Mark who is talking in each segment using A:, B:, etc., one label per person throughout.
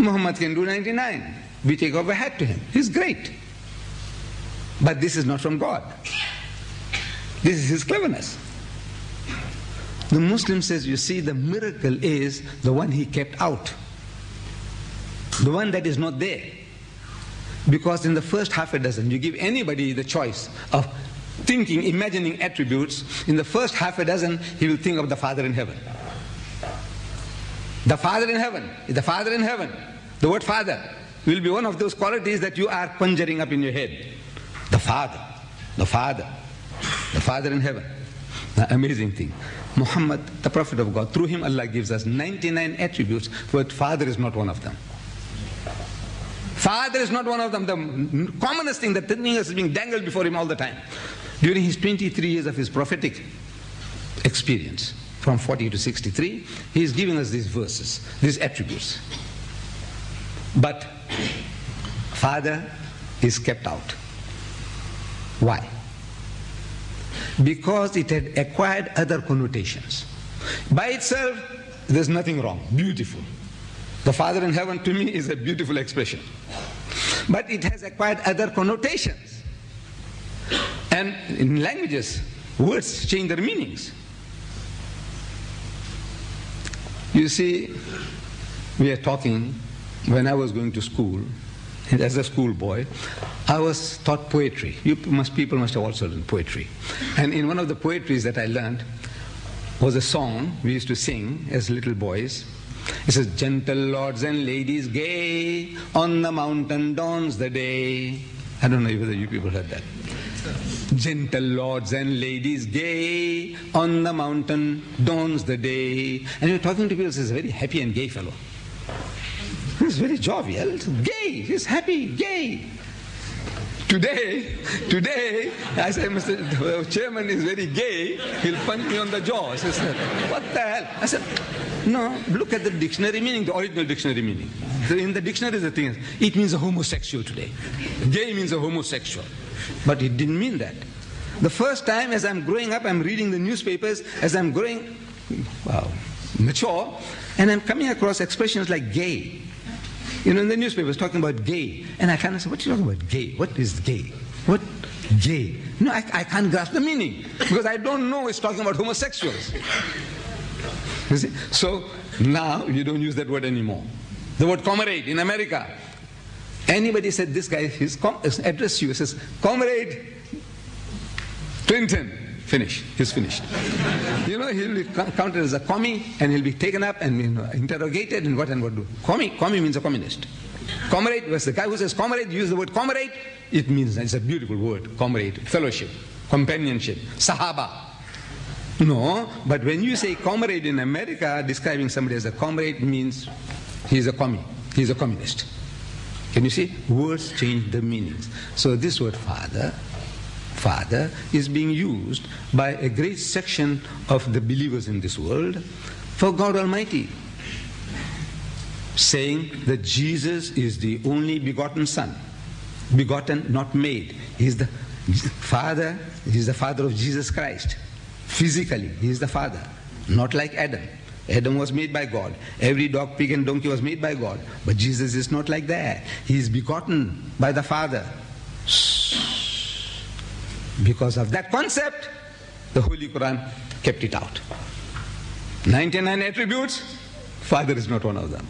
A: Muhammad can do 99. We take off a hat to him. He's great. But this is not from God. This is his cleverness. The Muslim says, you see, the miracle is the one he kept out. The one that is not there. Because in the first half a dozen, you give anybody the choice of thinking, imagining attributes, in the first half a dozen, he will think of the Father in heaven. The Father in heaven, the Father in heaven. The word Father will be one of those qualities that you are conjuring up in your head. The Father, the Father, the Father in heaven. The amazing thing. Muhammad, the Prophet of God, through him Allah gives us 99 attributes, but Father is not one of them. Father is not one of them. The commonest thing, that thing is being dangled before him all the time. During his 23 years of his prophetic experience, from 40 to 63, he is giving us these verses, these attributes. But Father is kept out. Why? Because it had acquired other connotations. By itself, there's nothing wrong. Beautiful. The Father in heaven to me is a beautiful expression. But it has acquired other connotations. And in languages, words change their meanings. You see, we are talking, when I was going to school, as a schoolboy, I was taught poetry. People must have also learned poetry. And in one of the poetries that I learned was a song we used to sing as little boys. It says, gentle lords and ladies gay, on the mountain dawns the day. I don't know whether you people heard that. Gentle lords and ladies gay, on the mountain dawns the day. And you're talking to people, says, a very happy and gay fellow. He's very jovial, gay, he's happy, gay. Today, I say, Mr. Chairman is very gay, he'll punch me on the jaw. I says, what the hell? I said, no, look at the dictionary meaning, the original dictionary meaning. In the dictionary, the thing is, it means a homosexual today. Gay means a homosexual. But it didn't mean that. The first time as I'm growing up, I'm reading the newspapers, as I'm growing, mature, and I'm coming across expressions like gay. You know, in the newspapers talking about gay. And I kind of say, what are you talking about, gay? What is gay? What? Gay. No, I can't grasp the meaning. Because I don't know it's talking about homosexuals. You see? So now you don't use that word anymore. The word comrade in America. Anybody said this guy, his address you, says, Comrade Clinton. Finish. He's finished. You know, he'll be counted as a commie, and he'll be taken up and interrogated and what do. Commie means a communist. Comrade was the guy who says comrade, use the word comrade, it means, it's a beautiful word, comrade, fellowship, companionship, sahaba. No, but when you say comrade in America, describing somebody as a comrade means he's a commie, he's a communist. Can you see? Words change the meanings. So this word Father is being used by a great section of the believers in this world for God Almighty, saying that Jesus is the only begotten Son, begotten, not made. He's the Father, he's the Father of Jesus Christ. Physically, he is the Father, not like Adam. Adam was made by God. Every dog, pig and donkey was made by God. But Jesus is not like that. He is begotten by the Father. Because of that concept, the Holy Quran kept it out. 99 attributes, Father is not one of them.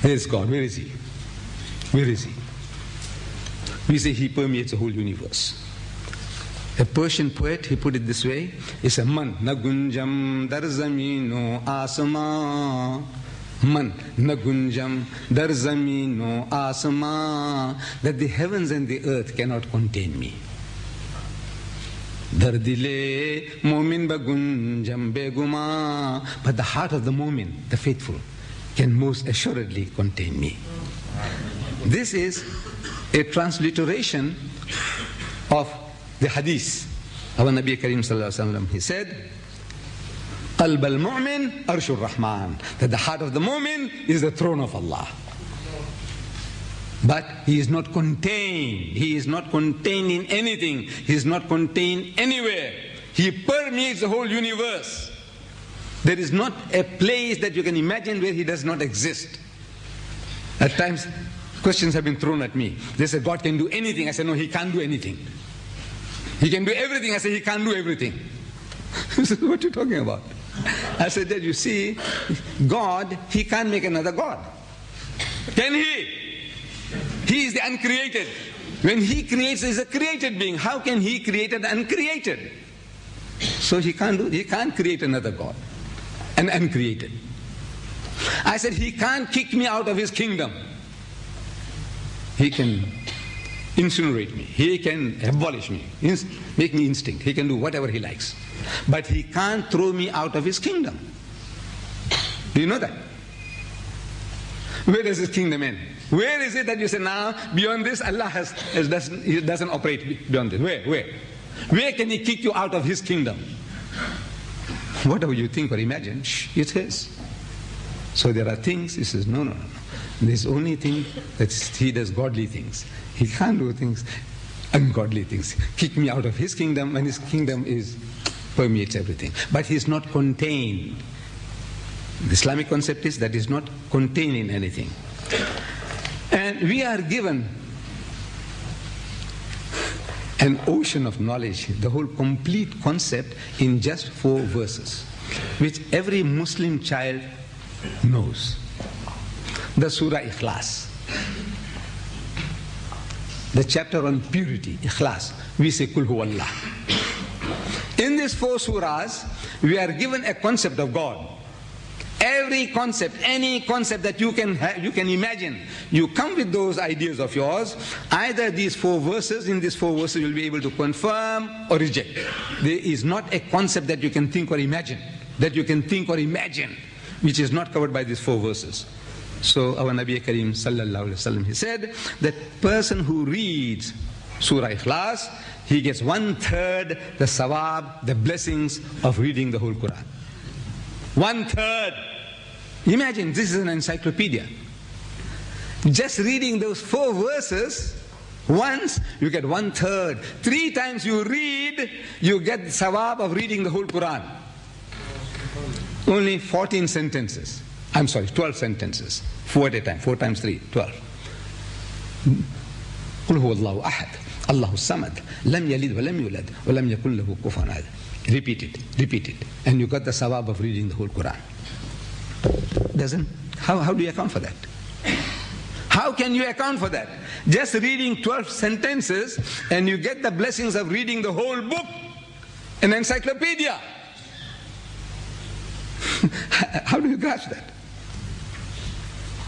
A: Where is God? Where is He? Where is He? We say He permeates the whole universe. A Persian poet, he put it this way, it's a man, nagunjam dar zamino asma. Man, nagunjam dar zamino asma, that the heavens and the earth cannot contain me. Dar dile mu'min bagunjam beguma, but the heart of the mu'min, the faithful, can most assuredly contain me. This is a transliteration of the hadith. Our Nabi Karim sallallahu alaihi wasallam, he said, Qalb al-mu'min arshur rahman, that the heart of the mu'min is the throne of Allah. But he is not contained. He is not contained in anything. He is not contained anywhere. He permeates the whole universe. There is not a place that you can imagine where He does not exist. At times, questions have been thrown at me. They say, God can do anything. I say, no, He can't do anything. He can do everything. I say, He can't do everything. What are you talking about? I said that, you see, God, He can't make another God. Can He? He is the uncreated. When He creates, He is a created being. How can He create an uncreated? So He can't create another God, an uncreated. I said, He can't kick me out of His kingdom. He can incinerate me. He can abolish me, make me extinct. He can do whatever He likes. But He can't throw me out of His kingdom. Do you know that? Where does His kingdom end? Where is it that you say, now, beyond this, Allah doesn't operate beyond this? Where? Where can He kick you out of His kingdom? Whatever you think or imagine, it's His. So there are things, He says, no. There's only thing that He does godly things. He can't do things, ungodly things. Kick me out of His kingdom, and His kingdom permeates everything. But He is not contained. The Islamic concept is that He is not contained in anything. And we are given an ocean of knowledge, the whole complete concept in just 4 verses, which every Muslim child knows. The Surah Ikhlas, the chapter on purity, Ikhlas, we say Kul Huwallah. In these 4 surahs, we are given a concept of God. Every concept, any concept that you can imagine, you come with those ideas of yours. Either these 4 verses, in these 4 verses you'll be able to confirm or reject. There is not a concept that you can think or imagine, which is not covered by these 4 verses. So our Nabi Kareem sallallahu alaihi wasallam, he said that person who reads Surah Ikhlas, he gets 1/3 the sawab, the blessings of reading the whole Quran. 1/3. Imagine, this is an encyclopedia. Just reading those 4 verses once, you get 1/3. 3 times you read, you get the sawab of reading the whole Quran. Only 14 sentences. 12 sentences. 4 at a time. 4 times 3, 12. قل هو الله أحد الله الصمد لم يلد ولم يولد ولم يكن له كفوا أحد. Repeat it. And you got the sawab of reading the whole Quran. How do you account for that? How can you account for that? Just reading 12 sentences and you get the blessings of reading the whole book, an encyclopedia. How do you grasp that?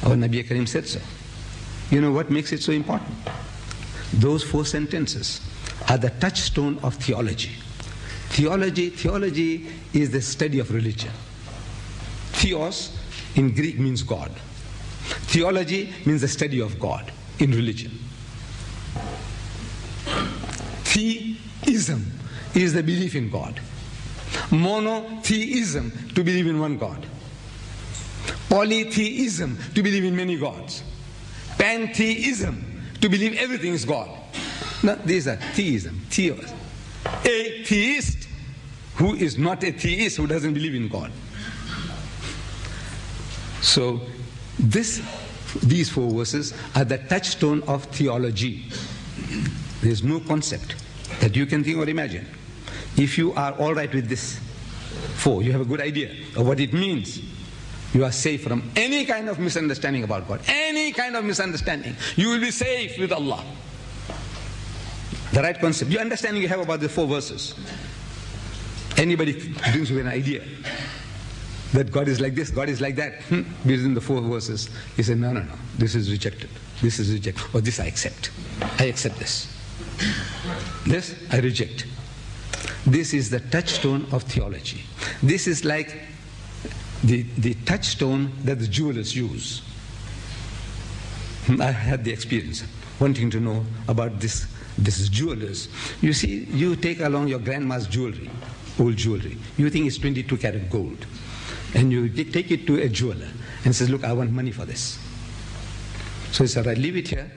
A: Our Nabi Karim said so. You know what makes it so important? Those 4 sentences are the touchstone of theology. Theology is the study of religion. Theos in Greek means God. Theology means the study of God in religion. Theism is the belief in God. Monotheism, to believe in one God. Polytheism, to believe in many gods. Pantheism, to believe everything is God. Now, these are theism, theos. A theist who is not a theist, who doesn't believe in God. So these 4 verses are the touchstone of theology. There is no concept that you can think or imagine. If you are all right with this 4, you have a good idea of what it means, you are safe from any kind of misunderstanding about God. Any kind of misunderstanding. You will be safe with Allah. The right concept. The understanding you have about the 4 verses. Anybody brings you an idea that God is like this, God is like that, within the 4 verses, he said, no, this is rejected. This is rejected. Or this I accept. I accept this. This I reject. This is the touchstone of theology. This is like the touchstone that the jewelers use. I had the experience wanting to know about this jewelers. You see, you take along your grandma's jewelry, old jewelry. You think it's 22 karat gold. And you take it to a jeweler and says, look, I want money for this. So he said, right, leave it here.